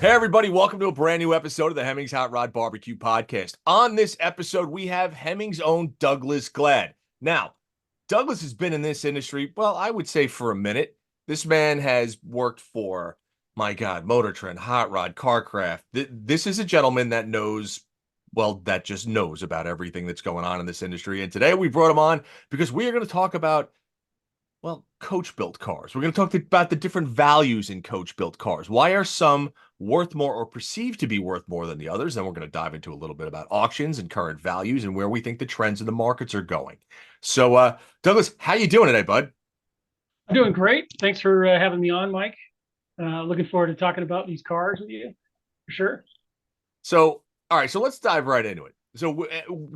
Hey, everybody, welcome to a brand new episode of the Hemmings Hot Rod Barbecue Podcast. On this episode, we have Hemmings' own Douglas Glad. Now, Douglas has been in this industry, well, I would say for a minute. This man has worked for, my God, Motor Trend, Hot Rod, Carcraft. This is a gentleman that knows, well, that just knows about everything that's going on in this industry. And today we brought him on because we are going to talk about coach-built cars. We're going to talk about the different values in coach-built cars. Why are some worth more or perceived to be worth more than the others? Then we're going to dive into a little bit about auctions and current values and where we think the trends in the markets are going. So, Douglas, how you doing today, bud? I'm doing great. Thanks for having me on, Mike. Looking forward to talking about these cars with you, for sure. So, all right, so let's dive right into it. So,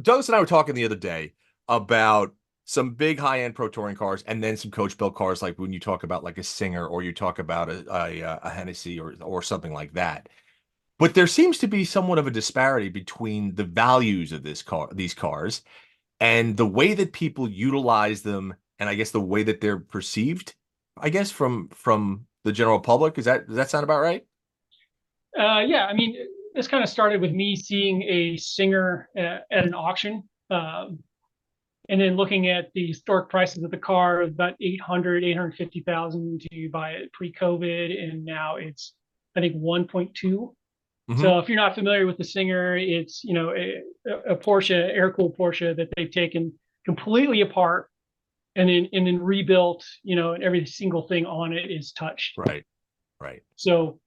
Douglas and I were talking the other day about some big high-end pro touring cars and then some coach built cars, like when you talk about like a Singer or you talk about a Hennessy or something like that. But there seems to be somewhat of a disparity between the values of these cars and the way that people utilize them, and I guess the way that they're perceived, I guess from the general public. Does that sound about right? Yeah, I mean, this kind of started with me seeing a Singer at an auction, and then looking at the historic prices of the car, about 850,000 to buy it pre-COVID, and now it's, I think, 1.2. Hmm. So if you're not familiar with the Singer, it's a Porsche, air-cooled Porsche that they've taken completely apart and then rebuilt, and every single thing on it is touched. Right, right. So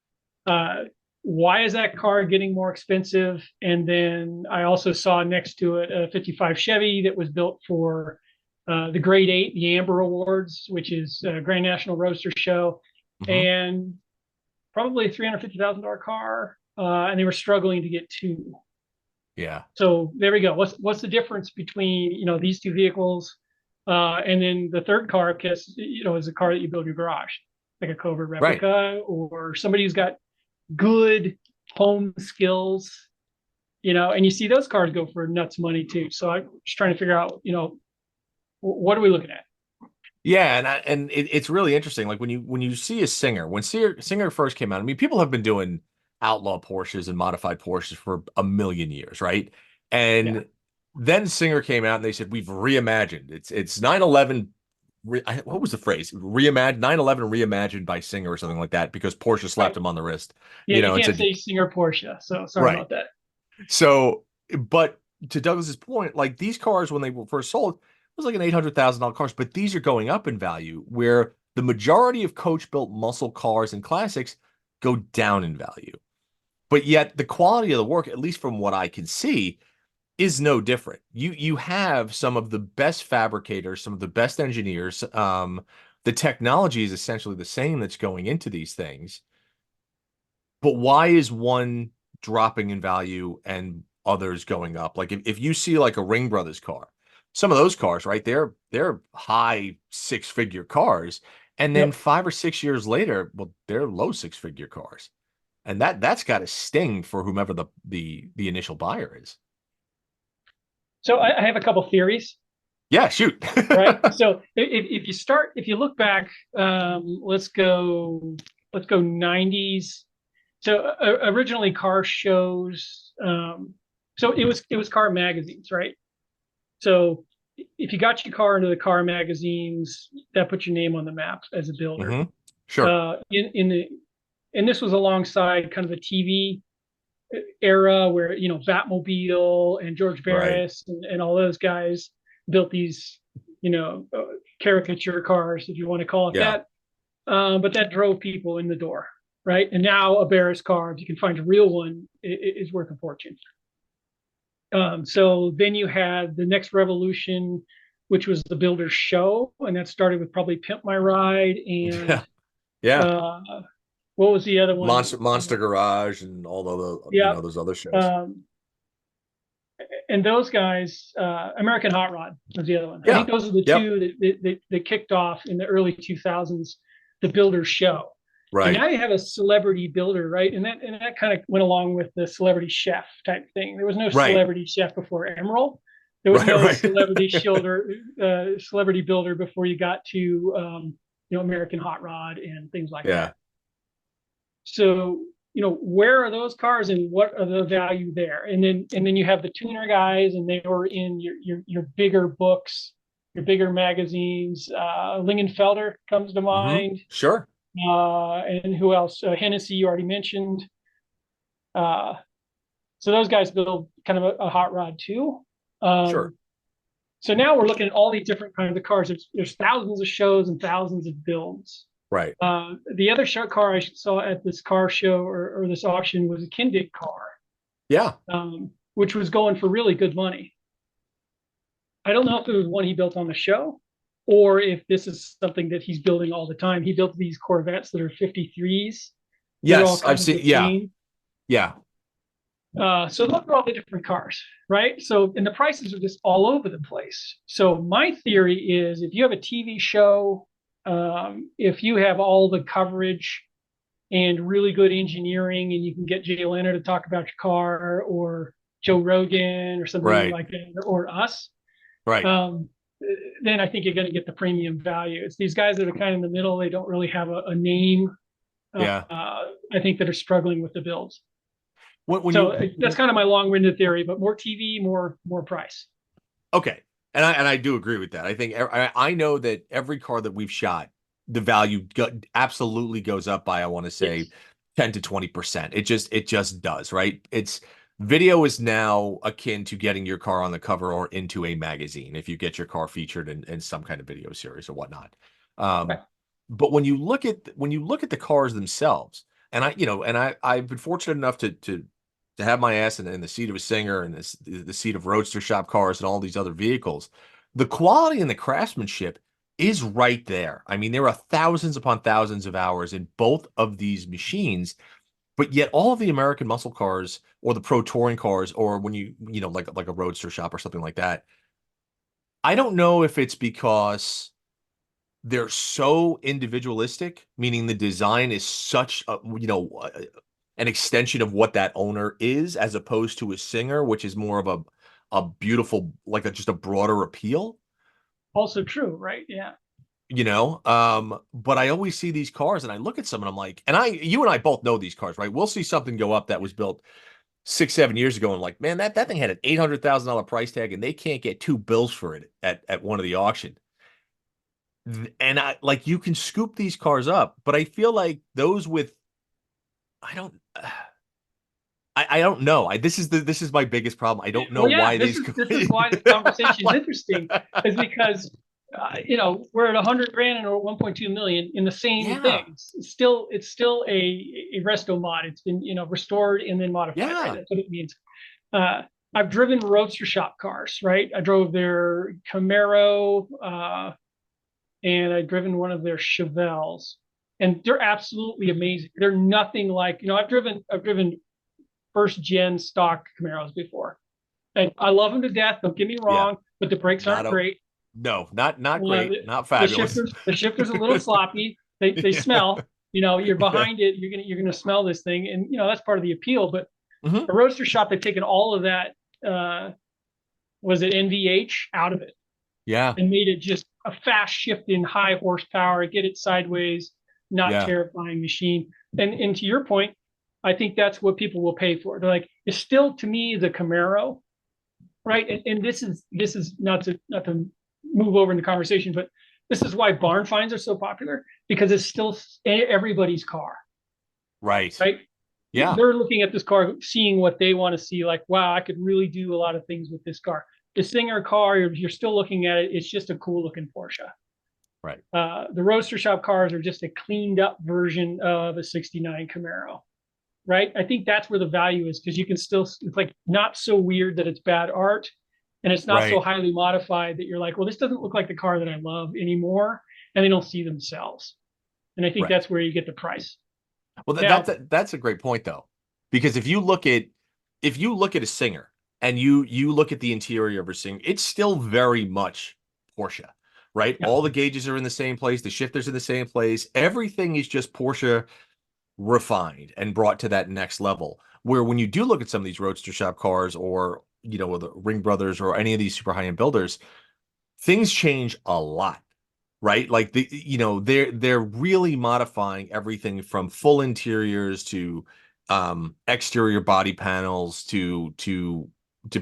uh, why is that car getting more expensive? And then I also saw next to it a 55 Chevy that was built for the Grade 8, the Amber Awards, which is a Grand National Roadster Show, Hmm. and probably a $350,000 car, and they were struggling to get two. Yeah. So there we go. What's the difference between these two vehicles, and then the third car, because is a car that you build in your garage, like a Cobra Right. replica, or somebody who's got good home skills, and you see those cars go for nuts money too. So I'm just trying to figure out, what are we looking at? Yeah, it's really interesting. Like when you see a Singer, when Singer first came out, I mean, people have been doing outlaw Porsches and modified Porsches for a million years, right? Yeah, And then Singer came out and they said we've reimagined. It's 911. What was the phrase? Reimagined 911 reimagined by Singer or something like that because Porsche right. slapped him on the wrist, Yeah, you and can't said say Singer Porsche. So sorry right. about that. So, but to Douglas's point, like these cars when they were first sold, it was like an $800,000 cars, but these are going up in value where the majority of coach built muscle cars and classics go down in value. But yet the quality of the work, at least from what I can see, is no different. You have some of the best fabricators, some of the best engineers. The technology is essentially the same that's going into these things. But why is one dropping in value and others going up? Like if you see like a Ring Brothers car, some of those cars, right? They're high six-figure cars. And then Yep. 5 or 6 years later, well, they're low six-figure cars. And that's got to sting for whomever the initial buyer is. So I have a couple theories. Yeah, shoot. Right. So if you look back, let's go 90s. So originally car shows, so it was car magazines, right? So if you got your car into the car magazines, that put your name on the map as a builder. Hmm. Sure. And this was alongside kind of the TV era where Batmobile and George Right. Barris and all those guys built these caricature cars, if you want to call it Yeah. that. But that drove people in the door, right? And now a Barris car, if you can find a real one, is worth a fortune. So then you had the next revolution, which was the builder's show, and that started with probably Pimp My Ride and Yeah. Yeah. uh, what was the other one? Monster Garage and all the Yeah, those other shows. um, and those guys, American Hot Rod was the other one. I think Yeah. those are the Yep. two that kicked off in the early 2000s, the builder's show. And Right. now you have a celebrity builder, right? And that kind of went along with the celebrity chef type thing. There was no Right. celebrity chef before Emerald. There was Right. no Right. celebrity builder before you got to American Hot Rod and things like Yeah. that. So where are those cars and what are the value there? And then you have the tuner guys, and they were in your bigger books, your bigger magazines. Lingenfelder comes to mind. Sure. And who else? Hennessy, you already mentioned. Uh, so those guys build kind of a hot rod too. Sure. So now we're looking at all these different kinds of cars. There's thousands of shows and thousands of builds. Right. The other car I saw at this car show or this auction was a Kindig car, Yeah. which was going for really good money. I don't know if it was one he built on the show or if this is something that he's building all the time. He built these Corvettes that are 53s. They're all Yes, I've seen. Yeah. Yeah. So look at all the different cars, right? So, and the prices are just all over the place. So my theory is if you have a TV show, if you have all the coverage and really good engineering, and you can get Jay Leno to talk about your car, or Joe Rogan or something Right. like that, or us, Right. then I think you're going to get the premium value. It's these guys that are kind of in the middle. They don't really have a name. Yeah. I think that are struggling with the builds. When So you that's kind of my long-winded theory, but more TV, more price. Okay, and I do agree with that. I think I know that every car that we've shot, the value absolutely goes up by, I want to say, Yes. 10 to 20%. It just does, right? It's video is now akin to getting your car on the cover or into a magazine if you get your car featured in some kind of video series or whatnot. Right. But when you look at the cars themselves, and I've been fortunate enough to have my ass in the seat of a Singer and the seat of roadster shop cars and all these other vehicles, the quality and the craftsmanship is right there. I mean, there are thousands upon thousands of hours in both of these machines, but yet all of the American muscle cars or the pro touring cars, or when like a roadster shop or something like that, I don't know if it's because they're so individualistic, meaning the design is such an extension of what that owner is, as opposed to a Singer, which is more of a beautiful, just a broader appeal. Also true, right? Yeah. But I always see these cars and I look at some and I'm like, you and I both know these cars, right? We'll see something go up that was built 6, 7 years ago and like, man, that thing had an $800,000 price tag and they can't get two bills for it at one of the auction. And you can scoop these cars up, but I feel like those with, I don't, I don't know. This is my biggest problem. I don't know Well, yeah, why this is why the conversation is interesting, is because we're at 100 grand or 1.2 million in the same thing. It's still a resto mod. It's been restored and then modified. Yeah. Right? That's what it means. I've driven roadster shop cars, right? I drove their Camaro, and I've driven one of their Chevelles, and they're absolutely amazing. They're nothing like I've driven first gen stock Camaros before. And I love them to death. Don't get me wrong, but the brakes aren't great. No, not great, not fabulous. The shifter's a little sloppy. They smell. You're behind it. You're gonna smell this thing, and that's part of the appeal. But a roadster shop, they've taken all of that. Was it NVH out of it? Yeah, and made it just a fast shifting, high horsepower, get it sideways, not terrifying machine. And to your point, I think that's what people will pay for. They're like, it's still to me the Camaro, right? And this is not to move over in the conversation, but this is why barn finds are so popular, because it's still everybody's car. Right. Right. Yeah. They're looking at this car, seeing what they want to see. Like, wow, I could really do a lot of things with this car. The Singer car, you're still looking at it. It's just a cool looking Porsche. Right. The roadster shop cars are just a cleaned up version of a 69 Camaro. Right. I think that's where the value is, because you can still, it's like not so weird that it's bad art, and it's not so highly modified that you're like, well, this doesn't look like the car that I love anymore, and they don't see themselves. And I think that's where you get the price. Well, that's a great point though, because if you look at a Singer and you look at the interior of a Singer, it's still very much Porsche, right? Yeah. All the gauges are in the same place, the shifters in the same place, everything is just Porsche refined and brought to that next level. Where when you do look at some of these roadster shop cars, or the Ring Brothers or any of these super high-end builders, things change a lot. Right? Like they're really modifying everything from full interiors to exterior body panels to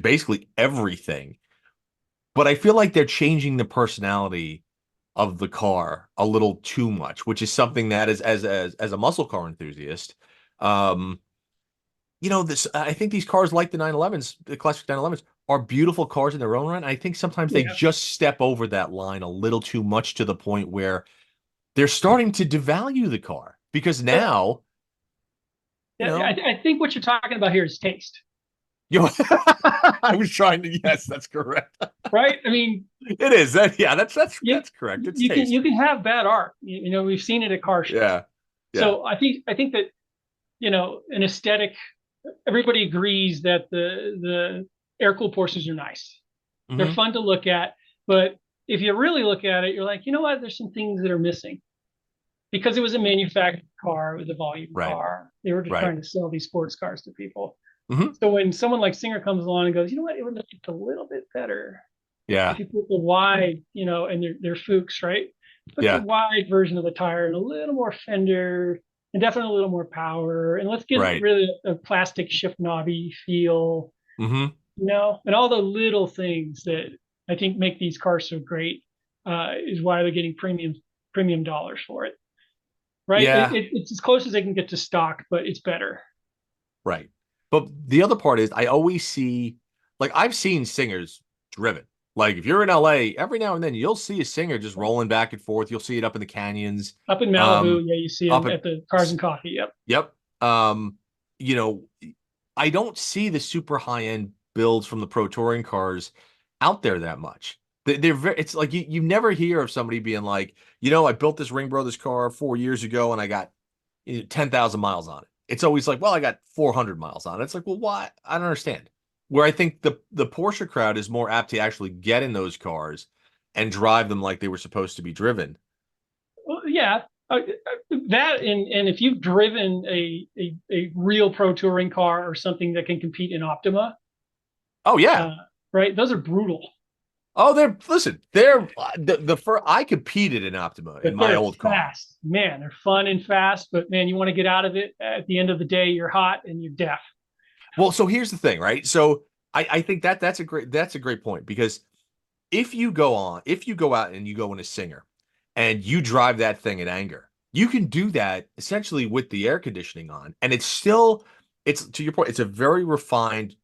basically everything. But I feel like they're changing the personality of the car a little too much, which is something that as a muscle car enthusiast, um, this I think these cars like the 911s, the classic 911s, are beautiful cars in their own right. And I think sometimes they Yeah. just step over that line a little too much to the point where they're starting to devalue the car because But now, you yeah, know, I think what you're talking about here is taste, you know, I was trying to, yes, that's correct. right? I mean, It is that, yeah, you that's correct. It's you taste. can have bad art. We've seen it at car shows. Yeah. Yeah. So I think that an aesthetic. Everybody agrees that the air cooled Porsches are nice. They're Hmm. fun to look at, but if you really look at it, you're like, you know what? There's some things that are missing because it was a manufactured car, it was a volume Right. car. They were just Right. trying to sell these sports cars to people. Hmm. So when someone like Singer comes along and goes, you know what? It would look just a little bit better if Yeah. you put the wide, and they're Fuchs, right? Put the Yeah. wide version of the tire and a little more fender and definitely a little more power. And let's get Right. rid of a plastic shift knobby feel, Hmm. and all the little things that I think make these cars so great is why they're getting premium dollars for it, right? Yeah. It's as close as they can get to stock, but it's better. Right. But the other part is I always see, like, I've seen singers driven. Like, if you're in LA, every now and then you'll see a singer just rolling back and forth. You'll see it up in the canyons. Up in Malibu, Um, yeah, you see up them at, at the Cars and Coffee. Yep. yep. You know, I don't see the super high end builds from the Pro Touring cars out there that much. They're very, it's like you never hear of somebody being like, I built this Ring Brothers car 4 years ago and I got 10,000 miles on it. It's always like, well, I got 400 miles on it. It's like, well, why? I don't understand. Where I think the Porsche crowd is more apt to actually get in those cars and drive them like they were supposed to be driven. Well, yeah, that and if you've driven a real pro touring car or something that can compete in Optima, Oh yeah. uh, right? Those are brutal, Oh, they're the first I competed in Optima in but my they're old car. fast. Man, they're fun and fast. But man, you want to get out of it. At the end of the day, you're hot and you're deaf. Well, so here's the thing, right? So I think that's a great point because if you go out and you go in a Singer and you drive that thing in anger, you can do that essentially with the air conditioning on, and it's to your point, it's a very refined,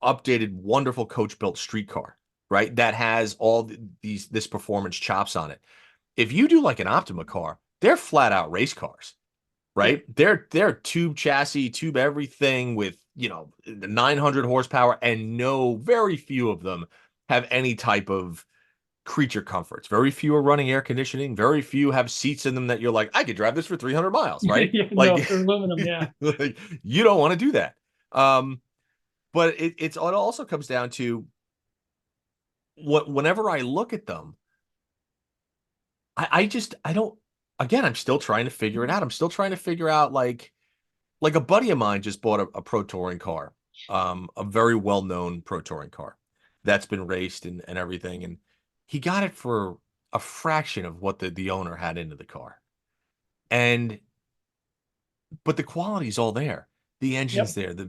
updated, wonderful coach built street car, right? That has all this performance chops on it. If you do like an Optima car, they're flat out race cars, Yeah, right? They're tube chassis, tube everything with, 900 horsepower, and very few of them have any type of creature comforts. Very few are running air conditioning. Very few have seats in them that you're like, I could drive this for 300 miles, right? yeah, Like, no, they're aluminum. Yeah, like you don't want to do that. But it also comes down to whenever I look at them, I don't, again, I'm still trying to figure it out. I'm still trying to figure out like a buddy of mine just bought a pro touring car, a very well-known pro touring car that's been raced and everything. And he got it for a fraction of what the owner had into the car. And but the quality's all there. The engine's yep. there,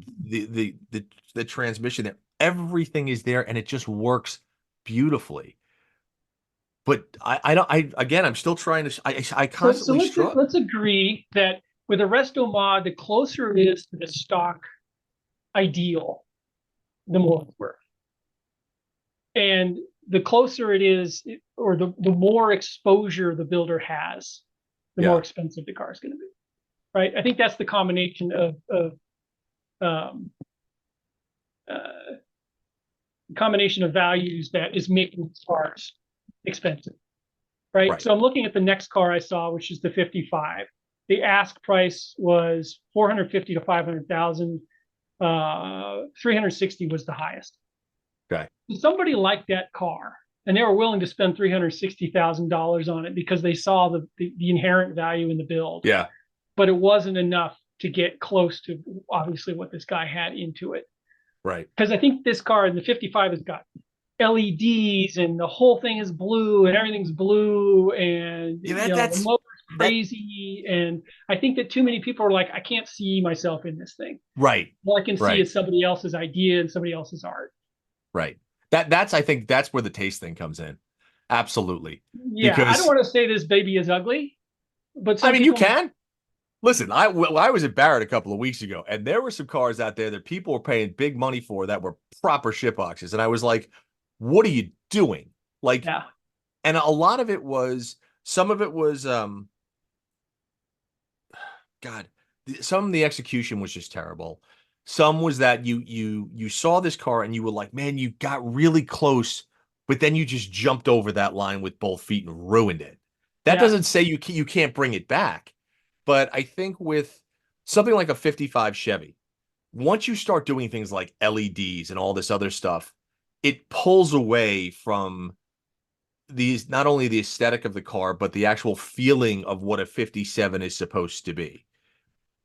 the transmission there, everything is there, and it just works beautifully. But I don't I again I'm still trying to I So constantly let's struggle. let's agree that with a resto mod, the closer it is to the stock ideal, the more it's worth. And the closer it is, or the more exposure the builder has, the more Yeah, expensive the car is going to be. Right? I think that's the combination of um, uh, combination of values that is making cars expensive. Right? right. So I'm looking at the next car I saw, which is the 55. The ask price was 450 to 500,000. 360 was the highest. Okay. Somebody liked that car and they were willing to spend $360,000 on it because they saw the inherent value in the build, Yeah, but it wasn't enough to get close to obviously what this guy had into it. right. Because I think this car in the 55 has got LEDs and the whole thing is blue and everything's blue and Yeah, the that's motor's that crazy. And I think that too many people are like, I can't see myself in this thing. right, All I can see right, is somebody else's idea and somebody else's art. right. That's I think that's where the taste thing comes in. Absolutely. Yeah, I don't Because want to say this baby is ugly, but I some mean, you people might. can. Listen, I was at Barrett a couple of weeks ago, and there were some cars out there that people were paying big money for that were proper shit boxes. And I was like, what are you doing? Like, Yeah, and a lot of it was, some of it was, God, some of the execution was just terrible. Some was that you saw this car and you were like, man, you got really close, but then you just jumped over that line with both feet and ruined it. That yeah, doesn't say you can't bring it back, but I think with something like a 55 Chevy, once you start doing things like LEDs and all this other stuff, it pulls away from these, not only the aesthetic of the car, but the actual feeling of what a 57 is supposed to be.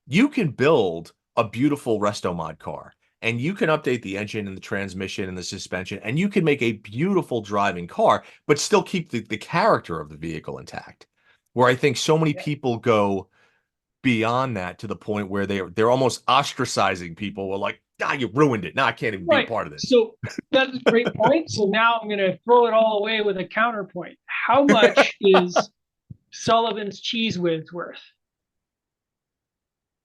You can build a beautiful resto mod car, and you can update the engine and the transmission and the suspension, and you can make a beautiful driving car, but still keep the character of the vehicle intact. Where I think so many yeah. people go beyond that to the point where they're almost ostracizing people. Well, like, ah, you ruined it. Now I can't even be a Right. part of this. So that's a great point. So now I'm going to throw it all away with a counterpoint. How much is Sullivan's Cheese Whiz worth?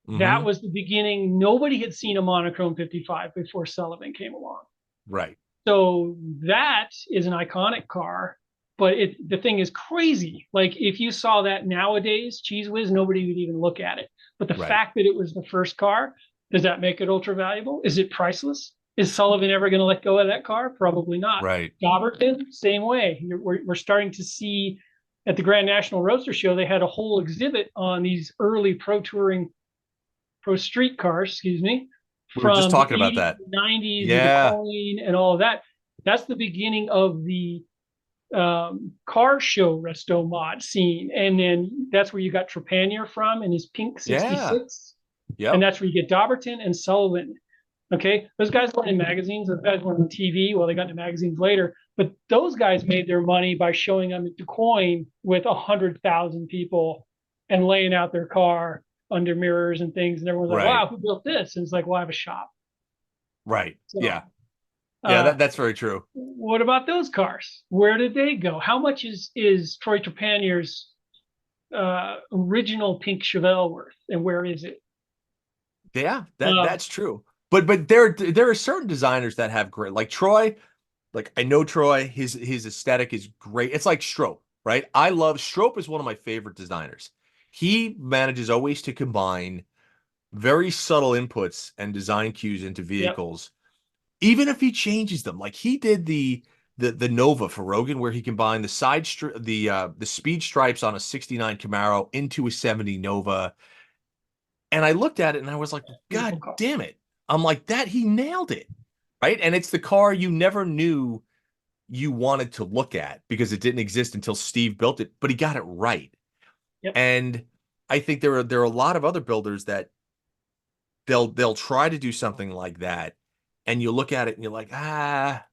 That Hmm. was the beginning. Nobody had seen a monochrome 55 before Sullivan came along. Right. So that is an iconic car, but the thing is crazy. Like if you saw that nowadays, Cheese Whiz, nobody would even look at it. But the Right. fact that it was the first car, does that make it ultra valuable? Is it priceless? Is Sullivan ever going to let go of that car? Probably not. Right. Dauberton, same way. We're starting to see at the Grand National Roadster Show, they had a whole exhibit on these early pro street cars, excuse me, We were just from the talking about 80s that. and 90s with the Yeah. coin and all of that. That's the beginning of the car show resto mod scene. And then that's where you got Trepanier from and his pink Yeah. 66. And Yep. that's where you get Dauberton and Sullivan. Okay. Those guys weren't in magazines. Those guys weren't on TV. Well, they got into magazines later. But those guys made their money by showing them at the coin with 100,000 people and laying out their car under mirrors and things. And everyone's like, Right. wow, who built this? And it's like, well, I have a shop. Right. Yeah. So, Yeah, uh, that's very true. what about those cars? Where did they go? How much is Troy Trepanier's original pink Chevelle worth, and where is it? Yeah, Uh, that's true. But there are certain designers that have great, like Troy. Like I know Troy, his aesthetic is great. It's like Strope, right? I love Strope is one of my favorite designers. He manages always to combine very subtle inputs and design cues into yep, vehicles, even if he changes them. Like he did the Nova for Rogan, where he combined the speed stripes on a '69 Camaro into a '70 Nova. And I looked at it and I was like, beautiful God car. damn it. I'm like, that he nailed it. Right. And it's the car you never knew you wanted to look at because it didn't exist until Steve built it, but he got it right. Yep. And I think there are a lot of other builders that they'll try to do something like that. And you look at it and you're like, ah,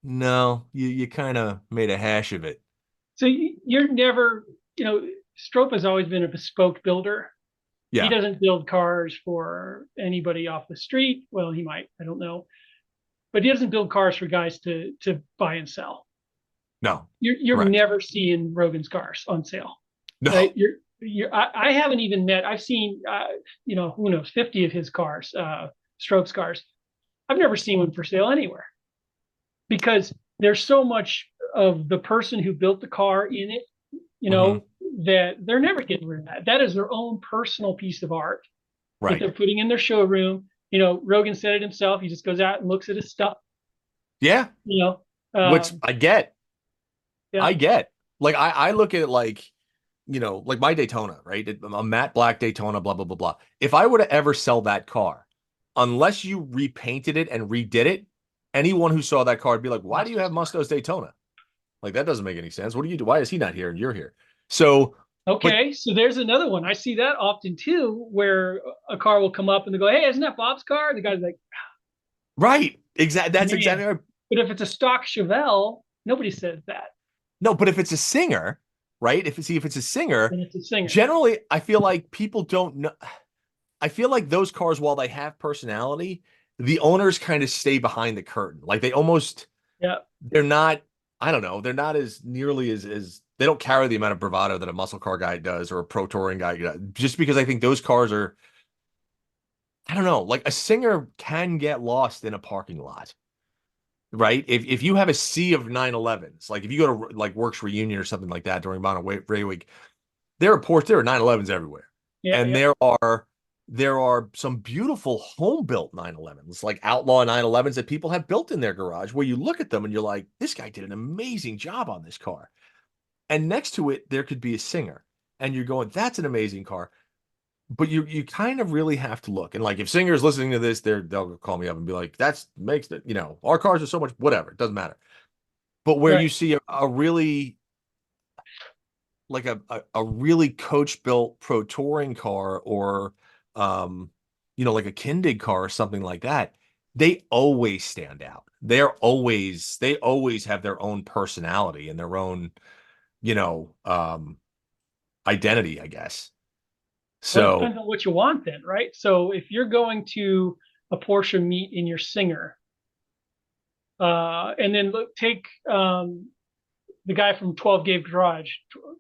no, you kind of made a hash of it. So you're never, Strope has always been a bespoke builder. He Yeah. doesn't build cars for anybody off the street. Well, he might, I don't know, but he doesn't build cars for guys to buy and sell. No. You're Correct. never seeing Rogan's cars on sale, right? No. I haven't even met. I've seen, who knows, 50 of his cars, Stroke's cars. I've never seen one for sale anywhere because there's so much of the person who built the car in it, you Hmm. know, that they're never getting rid of that. That is their own personal piece of art that Right. they're putting in their showroom. Rogan said it himself. He just goes out and looks at his stuff. Yeah. You Which I get. yeah, I get. Like I look at it like, like my Daytona, right? A matte black Daytona, blah, blah, blah, blah. If I were to ever sell that car, unless you repainted it and redid it, anyone who saw that car would be like, why do you have Musto's Daytona? Like that doesn't make any sense. What do you do? Why is he not here and you're here? So, but okay, so there's another one. I see that often too, where a car will come up and they go, "Hey, isn't that Bob's car?" And the guy's like, right. Exactly. That's "Man." exactly right. But if it's a stock Chevelle, nobody says that. No, but if it's a singer, right? If it's a Singer, And it's a Singer. generally I feel like people don't know. I feel like those cars, while they have personality, the owners kind of stay behind the curtain. Like they almost, Yeah. they're not, I don't know, they're not as nearly as they don't carry the amount of bravado that a muscle car guy does or a pro touring guy does. Just because I think those cars are, I don't know, like a Singer can get lost in a parking lot, right? If you have a sea of 911s, like if you go to like Works Reunion or something like that during Monterey Week, there are Porsche, there are 911s everywhere. Yeah. And Yeah. there are some beautiful home built 911s, like outlaw 911s that people have built in their garage where you look at them and you're like, this guy did an amazing job on this car. And next to it, there could be a Singer. And you're going, that's an amazing car. But you kind of really have to look. And like if Singer's listening to this, they'll call me up and be like, that's makes it, our cars are so much, whatever, it doesn't matter. But where Right. you see a really like a really coach built pro touring car or um like a Kindig car or something like that, they always stand out. They always have their own personality and their own you know identity, I guess. Well, it So depends on what you want then, right? So if you're going to a Porsche meet in your Singer, and then take the guy from 12 gauge garage.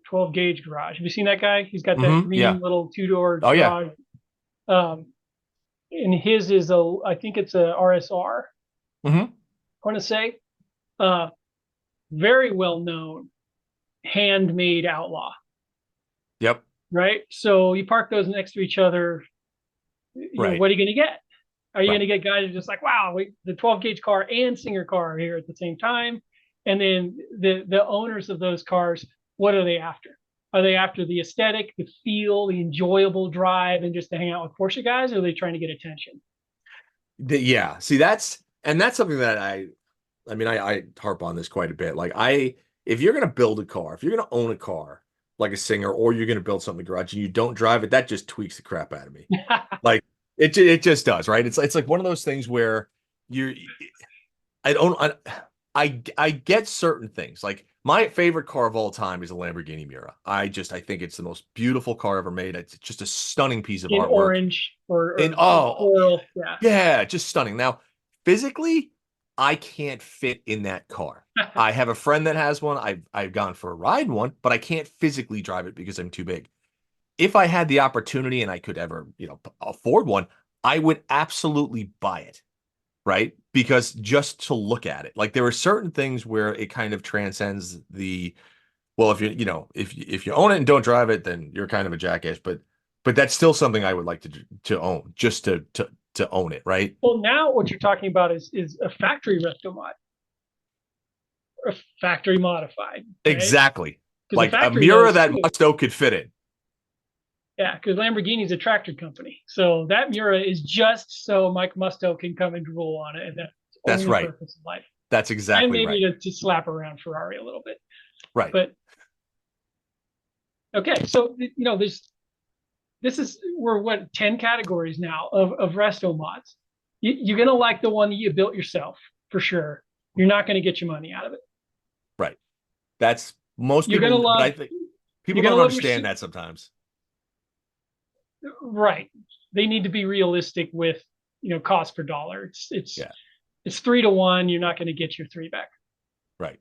Have you seen that guy? He's got that yeah. green little two-door Oh yeah. garage. Um, and his is I think it's a RSR, hmm I want to say. Uh, very well known, handmade outlaw, Yep. right? So you park those next to each other. Right. What are you going to get? Are you going Right. to get guys who are just like, wow, the 12 gauge car and Singer car are here at the same time? And then the owners of those cars, what are they after? Are they after the aesthetic, the feel, the enjoyable drive, and just to hang out with Porsche guys? Or are they trying to get attention? Yeah. See, that's something that I harp on this quite a bit. Like if you're gonna build a car, if you're gonna own a car like a Singer, or you're gonna build something in the garage and you don't drive it, that just tweaks the crap out of me. Like it just does, right? It's like one of those things where you I don't I get certain things. Like my favorite car of all time is a Lamborghini Miura. I think it's the most beautiful car ever made. It's just a stunning piece of In artwork. orange And or oh coral. Yeah. yeah, just stunning. Now, physically, I can't fit in that car. I have a friend that has one. I've gone for a ride in one, but I can't physically drive it because I'm too big. If I had the opportunity and I could ever, afford one, I would absolutely buy it, right? Because just to look at it, like there are certain things where it kind of transcends well, if you own it and don't drive it, then you're kind of a jackass, but that's still something I would like to own, just to own it, right? Well, now what you're talking about is a factory resto mod, or a factory modified. Okay. Exactly. Because the Like a factory Miura knows, that Musto could fit in. yeah, because Lamborghini's a tractor company. So that Miura is just so Mike Musto can come and drool on it. And that's the That's only right. purpose of life. That's And exactly maybe right. to slap around Ferrari a little bit. Right. But okay, so we're what, 10 categories now of resto mods. You're gonna like the one that you built yourself for sure. You're not gonna get your money out of it. Right. That's most You're gonna people, but I love think you're people gonna don't love your understand that sometimes. right. They need to be realistic with cost per dollar. Yeah. It's 3 to 1. You're not going to get your three back. Right.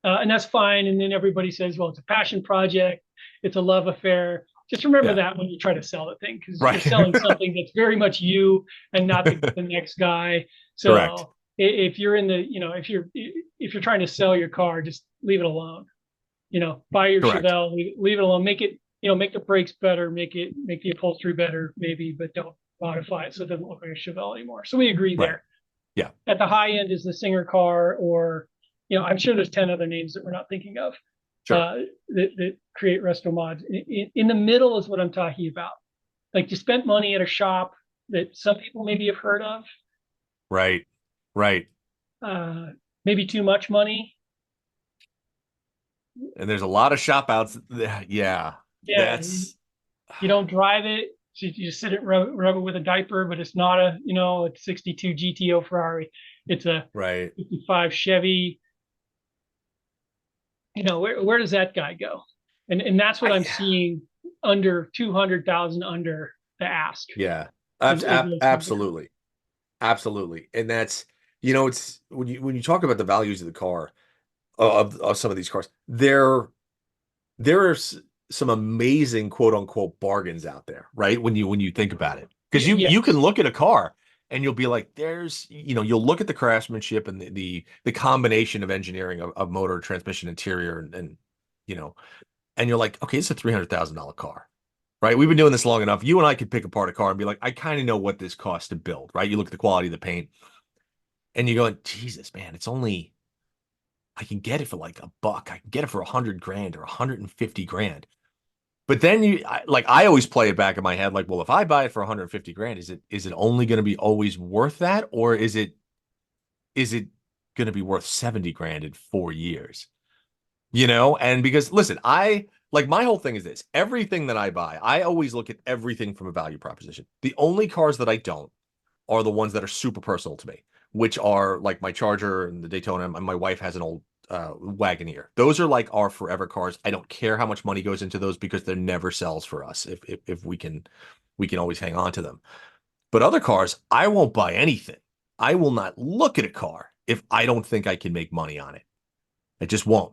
And that's fine. And then everybody says, well, it's a passion project. It's a love affair. Just remember Yeah. that when you try to sell the thing, because you're Right. selling something that's very much you and not the next guy. Correct. So if you're in the, if you're trying to sell your car, just leave it alone. Buy your Correct. Chevelle, leave it alone. Make it, make the brakes better, make the upholstery better, maybe, but don't modify it so it doesn't look like a Chevelle anymore. So we agree Right. there. Yeah. At the high end is the Singer car, or I'm sure there's 10 other names that we're not thinking of, Sure. that create resto mods. In the middle is what I'm talking about. Like you spent money at a shop that some people maybe have heard of, Right. Right. maybe too much money. And there's a lot of shop outs. Yeah. Yeah, That's you don't drive it. So you just sit it, rub it with a diaper, but it's not a 62 GTO Ferrari. It's a right. 55 Chevy. Where does that guy go? And that's what I, I'm seeing under 200,000 under the ask yeah, is those cars. absolutely, absolutely. And that's, it's when you talk about the values of the car, of some of these cars, there are some amazing quote unquote bargains out there, right? When you think about it, because you can Yes. look at a car and you'll be like, you'll look at the craftsmanship and the combination of engineering of motor, transmission, interior, and you know, and you're like, okay, it's a $300,000 car, right? We've been doing this long enough. You and I could pick apart a car and be like, I kind of know what this costs to build, right? You look at the quality of the paint, and you go, Jesus, man, it's only I can get it for like $1. I can get it for 100 grand or 150 grand. But then I always play it back in my head, like, well, if I buy it for 150 grand, is it only going to be always worth that, or is it going to be worth 70 grand in 4 years? And because listen, I like my whole thing is this: everything that I buy, I always look at everything from a value proposition. The only cars that I don't are the ones that are super personal to me, which are like my Charger and the Daytona. And my wife has an old Wagoneer. Those are like our forever cars. I don't care how much money goes into those because they're never sells for us. If we can always hang on to them. But other cars, I won't buy anything. I will not look at a car if I don't think I can make money on it. I just won't.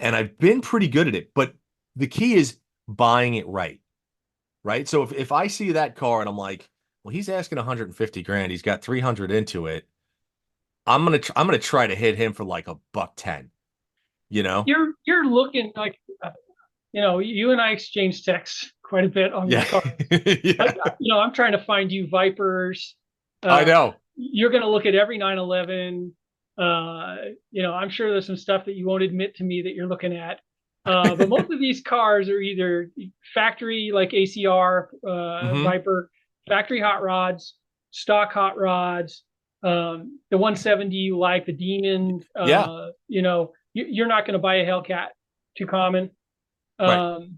And I've been pretty good at it. But the key is buying it right. Right. So if I see that car and I'm like, well, he's asking 150 grand, he's got 300 into it. I'm gonna try to hit him for like $110, you know? You're looking like you and I exchange texts quite a bit on your Yeah. car. Yeah. Like, I'm trying to find you Vipers. I know. You're going to look at every 911. I'm sure there's some stuff that you won't admit to me that you're looking at. But most of these cars are either factory like ACR, Hmm. Viper, factory hot rods, stock hot rods, the 170 you like, the Demon. Yeah. You're not going to buy a Hellcat, too common. Right. Um,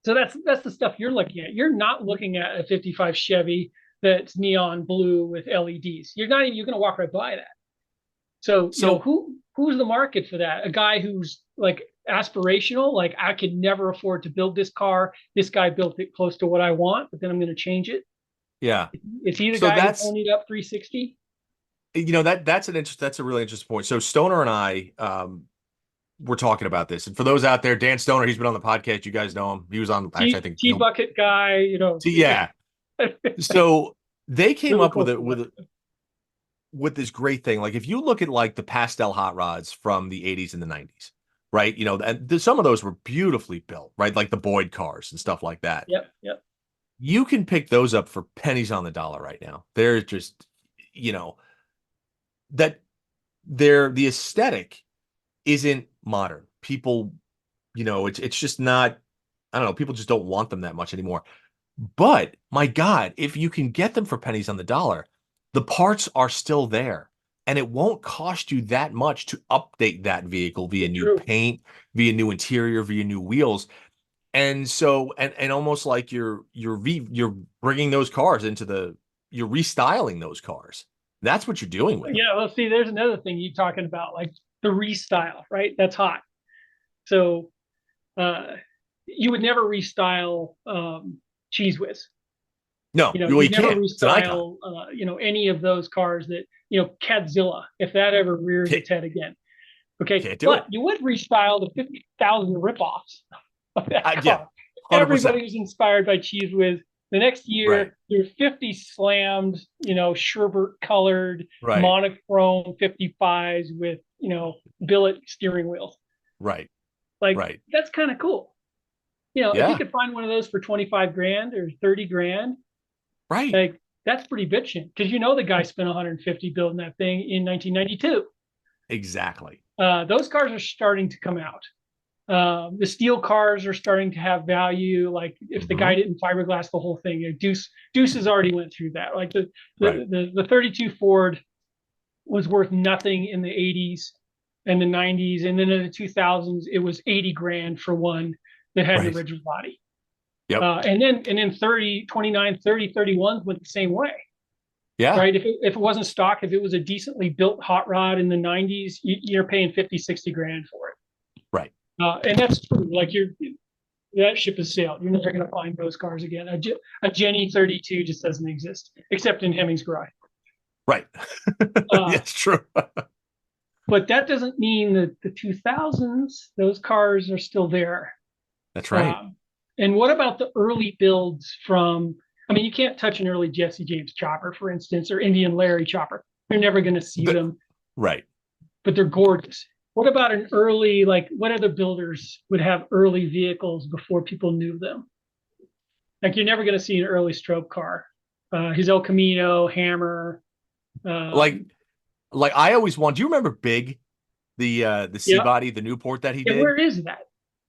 so that's the stuff you're looking at. You're not looking at a 55 Chevy that's neon blue with LEDs. You're not even you're going to walk right by that. So, So who's the market for that? A guy who's like aspirational, like I could never afford to build this car. This guy built it close to what I want, but then I'm going to change it. yeah. Is he the So guy who that's ponied up 360? that's a really interesting point. So Stoner and I were talking about this. And for those out there, Dan Stoner, he's been on the podcast. You guys know him. He was on actually, I think T bucket guy, yeah. So they came really up close with to it with this great thing. Like if you look at like the pastel hot rods from the 80s and the 90s, right? And some of those were beautifully built, right? Like the Boyd cars and stuff like that. Yep. You can pick those up for pennies on the dollar right now. They're just, you know, that the aesthetic isn't modern. People, it's just not, I don't know, people just don't want them that much anymore. But my God, if you can get them for pennies on the dollar, the parts are still there. And it won't cost you that much to update that vehicle via new True. paint, via new interior, via new wheels. And so, and almost like you're bringing those cars you're restyling those cars. That's what you're doing with them. Yeah, well, see, there's another thing you're talking about, like the restyle, right? That's hot. So uh, you would never restyle Cheese Whiz. No, well, You'd you never can't. It's an icon. restyle, any of those cars that, Catzilla, if that ever rears Can't, its head again. Okay, can't do it. but you would restyle the 50,000 ripoffs of that Yeah, car. 100%. Everybody was inspired by Cheese Whiz. The next Right, year, there's 50 slammed, sherbet colored right, monochrome 55s with, billet steering wheels. right, Like right. that's kind of cool. If you Yeah, could find one of those for 25 grand or 30 grand, right. like that's pretty bitching because the guy spent 150 building that thing in 1992. Exactly. Those cars are starting to come out. The steel cars are starting to have value. Like if the guy Hmm. didn't fiberglass the whole thing, Deuce has already went through that. Like the Right, the the, the 32 Ford was worth nothing in the 80s and the 90s, and then in the 2000s it was 80 grand for one that had an right. original body. Yep. And then 30, 29, 30, 31 went the same way, Yeah, right? If it wasn't stock, if it was a decently built hot rod in the 90s, you're paying 50, 60 grand for it. right. And that's true. Like that ship has sailed. You're never going to find those cars again. A Jenny 32 just doesn't exist, except in Hemmings garage. Right. Uh, Yes, true. but that doesn't mean that the 2000s, those cars are still there. That's right. Um, and what about the early builds from, I mean, you can't touch an early Jesse James chopper, for instance, or Indian Larry chopper. You're never going to see them, Right. but they're gorgeous. What about an early, like, what other builders would have early vehicles before people knew them? Like, you're never going to see an early stroke car. His El Camino, Hammer. Like, like I always want. Do you remember Big, the C Yeah. body, the Newport that he Yeah. did? Where is that?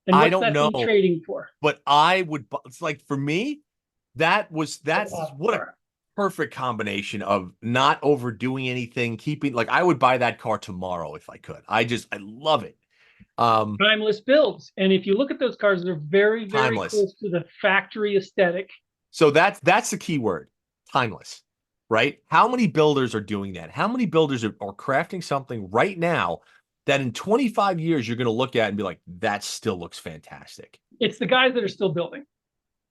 And I what's don't that know, thing trading for? but I would. It's like for me, that's what a perfect combination of not overdoing anything, keeping like I would buy that car tomorrow if I could. I love it. Timeless builds. And if you look at those cars, they're very, very Timeless. close to the factory aesthetic. So that's the key word, timeless, right? How many builders are doing that? How many builders are crafting something right now that in 25 years you're going to look at and be like, that still looks fantastic? It's the guys that are still building.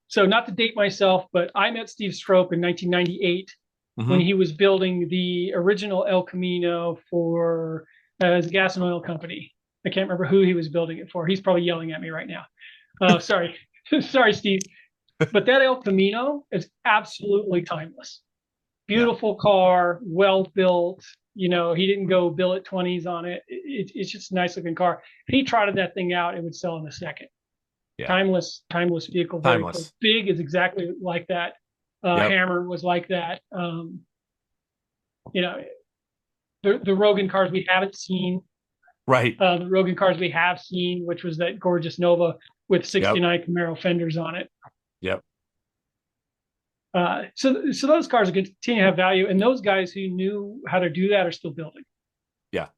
So not to date myself, but I met Steve Strope in 1998 when Mm-hmm. he was building the original El Camino for his gas and oil company. I can't remember who he was building it for. He's probably yelling at me right now. Sorry, sorry, Steve. But that El Camino is absolutely timeless. Yeah. Beautiful car, well built. You know, he didn't go billet 20s on it. It's just a nice looking car. If he trotted that thing out, it would sell in a second. Yeah. Timeless vehicle, very cool. Timeless. Big is exactly like that. Yep. Hammer was like that. You know, the Rogan cars we haven't seen, Right. the Rogan cars we have seen, which was that gorgeous Nova with Yep. 69 Camaro fenders on it. Yep. So those cars are going to continue to have value, and those guys who knew how to do that are still building. Yeah.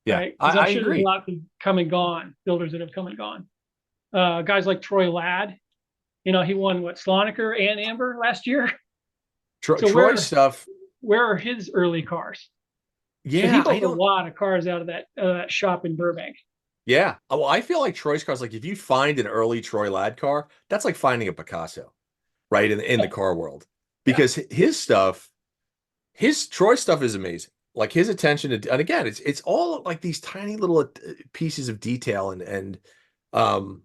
Yeah. Right? Because I'm I sure there's a agree. lot of come and gone builders that have come and gone. Guys like Troy Ladd, you know, he won what, Sloniker and Amber last year. So Troy's stuff. where are his early cars? Because he Yeah, I built a don't. lot of cars out of that shop in Burbank. Yeah. Well, I feel like Troy's cars, like if you find an early Troy Ladd car, that's like finding a Picasso, right? In the Yeah, car world. yeah. Because his stuff, his Troy stuff is amazing. Like his attention to, and again, it's all like these tiny little pieces of detail and um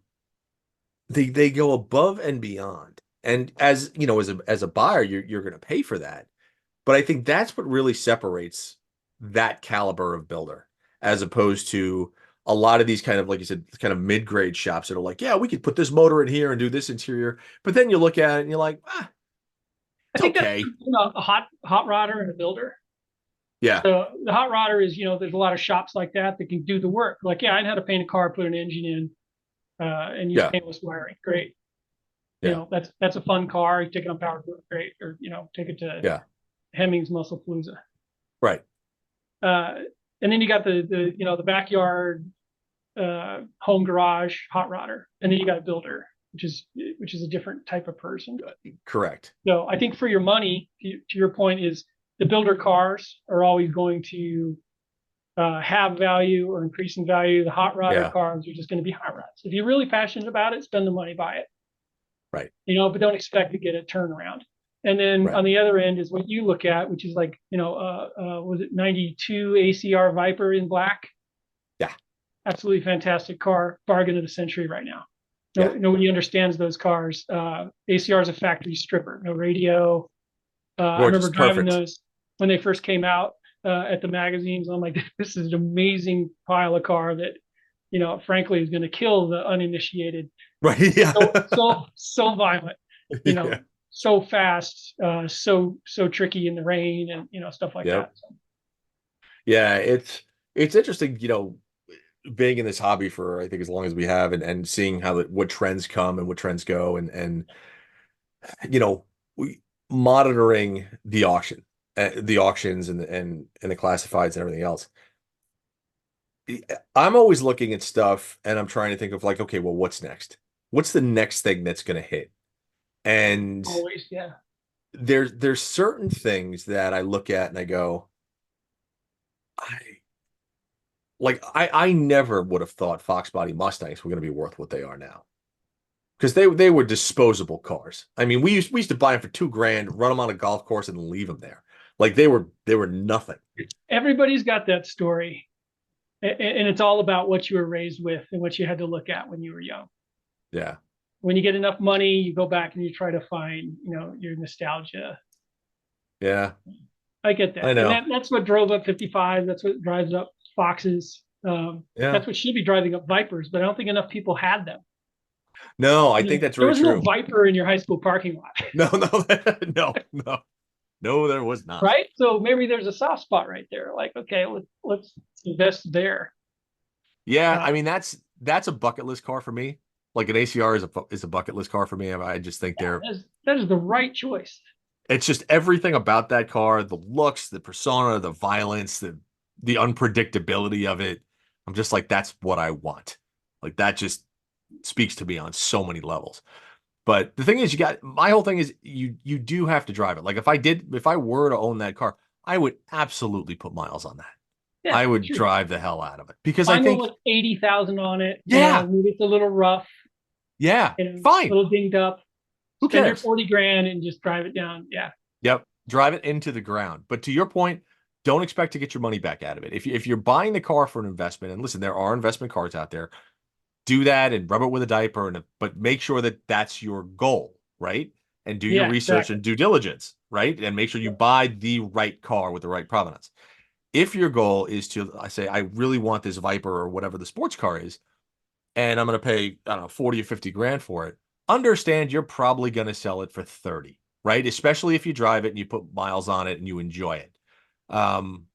they go above and beyond. And as you know, as a buyer, you're going to pay for that. But I think that's what really separates that caliber of builder as opposed to a lot of these kind of, like you said, kind of mid-grade shops that are like, yeah, we could put this motor in here and do this interior. But then you look at it and you're like, I it's think that's, okay. you know, a hot rodder and a builder. Yeah. So the hot rodder is, you know, there's a lot of shops like that can do the work. Like, yeah, I know how to paint a car, put an engine in, and use Yeah. paintless wiring. Great. You Yeah. know, that's a fun car. You take it on power, great. Or, you know, take it to Yeah. Hemmings Muscle Palooza. Right. And then you got the you know, the backyard home garage hot rodder, and then you got a builder, which is a different type of person. Correct. So I think for your money, to your point, is the builder cars are always going to have value or increase in value. The hot rodder Yeah. cars are just going to be hot rods. If you're really passionate about it, spend the money, buy it. Right. You know, but don't expect to get a turnaround. And then Right. on the other end is what you look at, which is like, you know, was it 92 ACR Viper in black? Yeah. Absolutely fantastic car, bargain of the century right now. Yeah. Nobody understands those cars. ACR is a factory stripper, no radio. I remember driving those when they first came out at the magazines. I'm like, this is an amazing pile of car that, you know, frankly, is going to kill the uninitiated. Right. Yeah. So violent, you know, Yeah. so fast, so tricky in the rain, and you know, stuff like Yep. that. So. Yeah. It's interesting, you know, being in this hobby for I think as long as we have and seeing how what trends come and what trends go and you know we monitoring the auctions and the classifieds and everything else. I'm always looking at stuff and I'm trying to think of like, okay, well, what's next? What's the next thing that's going to hit? And Always, yeah. there's certain things that I look at and I go, I Like I never would have thought Fox body Mustangs were going to be worth what they are now. Because they were disposable cars. I mean, we used to buy them for 2 grand, run them on a golf course, and leave them there. Like they were nothing. Everybody's got that story, and it's all about what you were raised with and what you had to look at when you were young. Yeah, When you get enough money, you go back and you try to find, your nostalgia. yeah, I get I that, and know. that's what drove up 55. That's what drives up Foxes. Yeah, That's what should be driving up Vipers, but I don't think enough people had them. no, I think that's There very was no true. Viper in your high school parking lot, No, no, no, no, no, there was not. right? So maybe there's a soft spot right there. Like, okay, let's invest there. Yeah, Uh, I mean that's a bucket list car for me. Like an ACR is a bucket list car for me. I just think yeah, they're that is the right choice. it's just everything about that car, the looks, the persona, the violence, the unpredictability of it. I'm just like, that's what I want. Like that just speaks to me on so many levels. But the thing is, my whole thing is you do have to drive it. Like if I were to own that car, I would absolutely put miles on that. Yeah, I would sure. drive the hell out of it because I Find one think, with 80,000 on it. yeah, Maybe it's a little rough, yeah, a fine. little dinged up. Who Spend your cares? 40 grand and just drive it down. Yeah. Yep. Drive it into the ground. But to your point, don't expect to get your money back out of it. If you're buying the car for an investment, and listen, there are investment cars out there, do that and rub it with a diaper, but make sure that that's your goal, right? And do your Yeah, research exactly. and due diligence, right? And make sure you buy the right car with the right provenance. If your goal is to, I say, I really want this Viper or whatever the sports car is, and I'm going to pay, I don't know, 40 or 50 grand for it, understand you're probably going to sell it for 30, right? Especially if you drive it and you put miles on it and you enjoy it. Um,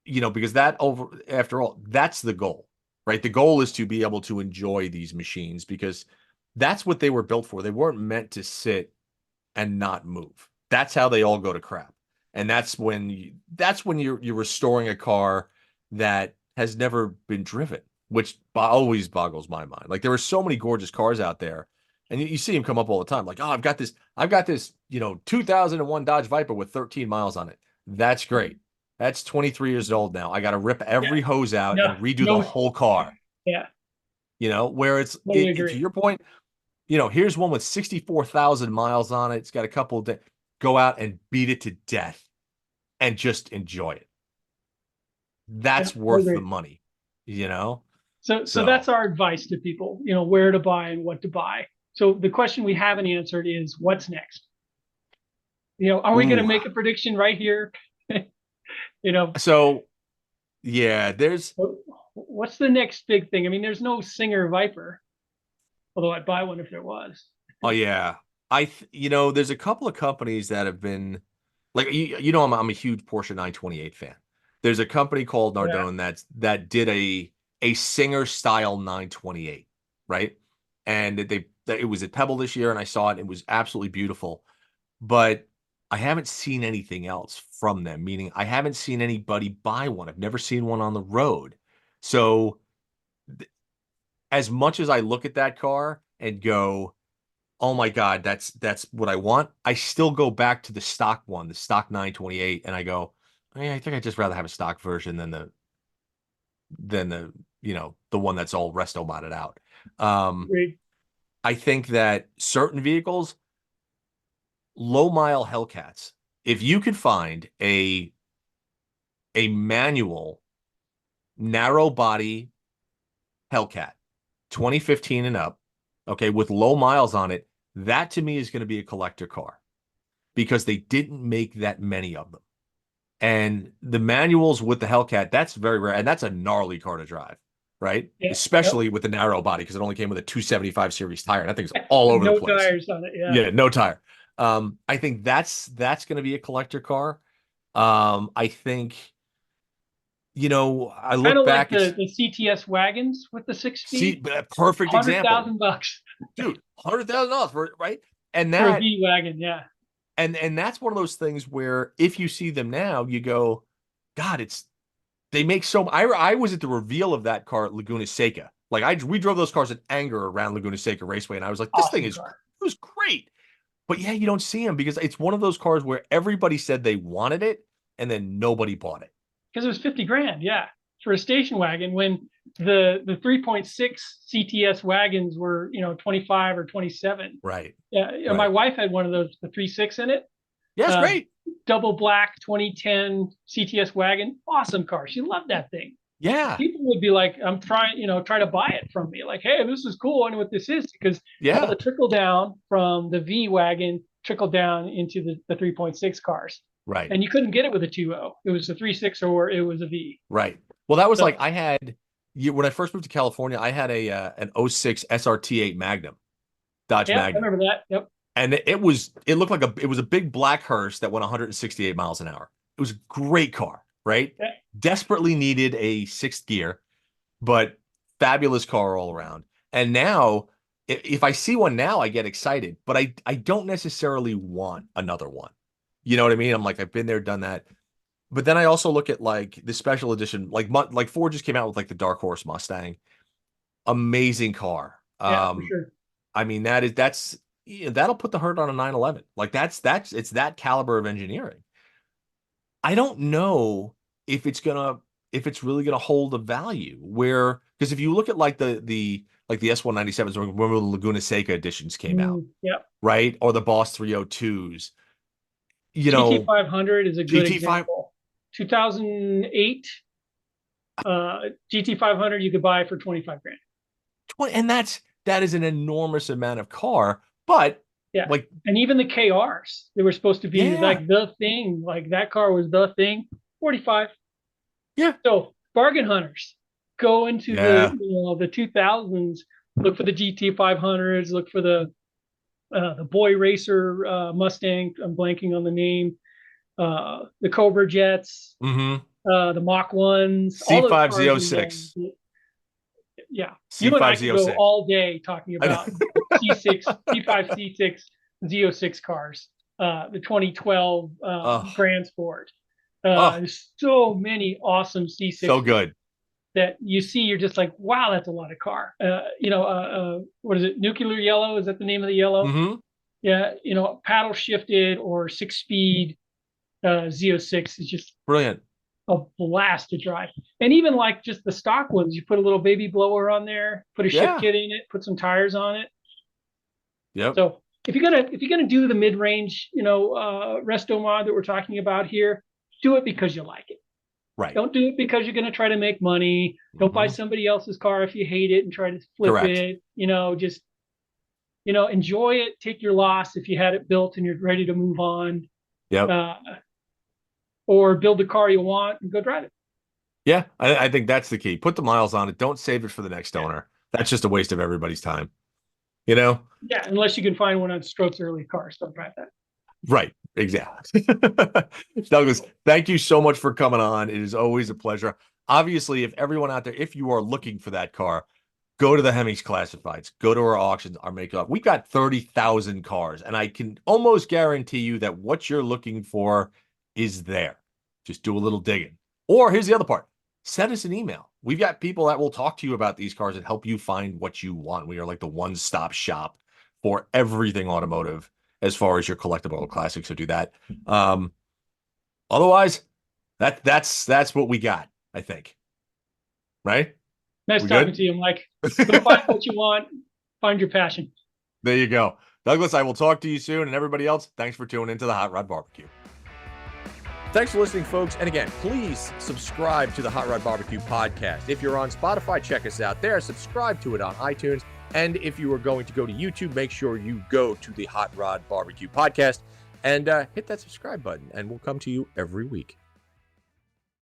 because after all, that's the goal, right? The goal is to be able to enjoy these machines because that's what they were built for. They weren't meant to sit and not move. That's how they all go to crap. And that's when you're restoring a car that has never been driven, which always boggles my mind. Like there are so many gorgeous cars out there, and you see them come up all the time. Like, oh, I've got this, 2001 Dodge Viper with 13 miles on it. That's great. That's 23 years old now. I got to rip Yeah. every hose out No, and redo the no. whole car. Yeah. Where Totally to agree. your point, here's one with 64,000 miles on it. It's got a couple of go out and beat it to death and just enjoy it. Yeah, That's I worth the agree. money, you know? So that's So, our advice to people, where to buy and what to buy. So the question we haven't answered is what's next? Are we going to ooh. make a prediction right here? you know, So, yeah, what's the next big thing? I mean, there's no Singer Viper, although I'd buy one if there was. oh yeah. There's a couple of companies that have been like, I'm a huge Porsche 928 fan. There's a company called Yeah. Nardone that did a Singer style 928, right? And it was at Pebble this year, and I saw it. It was absolutely beautiful. But I haven't seen anything else from them, meaning I haven't seen anybody buy one. I've never seen one on the road. So as much as I look at that car and go, "Oh my God, that's what I want," I still go back to the stock one, the stock 928, and I go, I think I'd just rather have a stock version than the one that's all resto modded out. Um, Agreed. I think that certain vehicles, low mile Hellcats, if you could find a manual narrow body Hellcat 2015 and up, okay, with low miles on it, that to me is going to be a collector car because they didn't make that many of them. And the manuals with the Hellcat, that's very rare. And that's a gnarly car to drive, right? Yeah. Yep. Especially with the narrow body because it only came with a 275 series tire. And that thing's all over the No place. tires on it. Yeah. Yeah, no tire. I think that's going to be a collector car. I think, I Kind look of like back, the CTS wagons with the six see, speed, perfect hundred example, thousand bucks dude, $100,000 for it, right? And for a that V wagon. Yeah. and that's one of those things where if you see them now, you go, God, they make so. I was at the reveal of that car at Laguna Seca. Like we drove those cars in anger around Laguna Seca Raceway, and I was like, this thing Awesome is car. it was great. But yeah, you don't see them because it's one of those cars where everybody said they wanted it, and then nobody bought it. Because it was 50 grand. Yeah. for a station wagon when the 3.6 CTS wagons were 25 or 27. Right. Yeah, Right. my wife had one of those, the 3.6 in it. Yeah, it's great. Double black 2010 CTS wagon, awesome car. She loved that thing. Yeah. People would be like, I'm trying to buy it from me. Like, hey, this is cool. I know what this is, because all the trickle down from the V wagon trickled down into the 3.6 cars. Right. And you couldn't get it with a 2.0. It was a 3.6 or it was a V. Right. Well, that was like, I had, when I first moved to California, I had an 06 SRT8 Magnum, Dodge Magnum. I remember that. Yep. And it was a big black hearse that went 168 miles an hour. It was a great car, right? Yeah. Desperately needed a sixth gear, but fabulous car all around. And now, if I see one now, I get excited, but I don't necessarily want another one. You know what I mean? I'm like, I've been there, done that. But then I also look at like the special edition, like Ford just came out with like the Dark Horse Mustang. Amazing car. Yeah, for sure. I mean, that'll put the hurt on a 911. Like it's that caliber of engineering. I don't know if it's really gonna hold a value because if you look at like the S197s or when the Laguna Seca editions came out, yep. right? Or the Boss 302s. GT500 is a good example. 2008 GT500 you could buy for 25 grand. And that is an enormous amount of car, but yeah, and even the KRs, they were supposed to be like the thing, like that car was the thing. 45. Yeah. So bargain hunters, go into the 2000s, look for the GT500s, look for the boy racer Mustang. I'm blanking on the name. The Cobra Jets, the Mach 1s, C5 Z06. Yeah, C5 you and I could Z06. go all day talking about C6, C5, C6, Z06 cars. The 2012 Grand Sport. There's so many awesome C6. So good. That you see, you're just like, wow, that's a lot of car. What is it? Nuclear yellow? Is that the name of the yellow? Mm-hmm. Yeah, paddle shifted or 6-speed Z06 is just brilliant. A blast to drive. And even like just the stock ones, you put a little baby blower on there, put a shift kit in it, put some tires on it. Yep. So if you're gonna do the mid-range, resto mod that we're talking about here, do it because you like it. Right. Don't do it because you're gonna try to make money. Don't buy somebody else's car if you hate it and try to flip it. Just enjoy it. Take your loss if you had it built and you're ready to move on. Yep. Or build the car you want and go drive it. Yeah, I think that's the key. Put the miles on it. Don't save it for the next owner. That's just a waste of everybody's time. Yeah, unless you can find one on Stroke's early cars. Don't drive that. Right, exactly. Douglas, thank you so much for coming on. It is always a pleasure. Obviously, if everyone out there, if you are looking for that car, go to the Hemmings Classifieds. Go to our auctions, our makeup. We've got 30,000 cars, and I can almost guarantee you that what you're looking for is there. Just do a little digging. Or here's the other part. Send us an email. We've got people that will talk to you about these cars and help you find what you want. We are like the one-stop shop for everything automotive as far as your collectible classics. So do that. Otherwise, that's what we got, I think. Right? Nice talking to you, Mike. Go find what you want. Find your passion. There you go. Douglas, I will talk to you soon. And everybody else, thanks for tuning into the Hot Rod Barbecue. Thanks for listening, folks. And again, please subscribe to the Hot Rod Barbecue podcast. If you're on Spotify, check us out there. Subscribe to it on iTunes. And if you are going to go to YouTube, make sure you go to the Hot Rod Barbecue podcast and hit that subscribe button. And we'll come to you every week.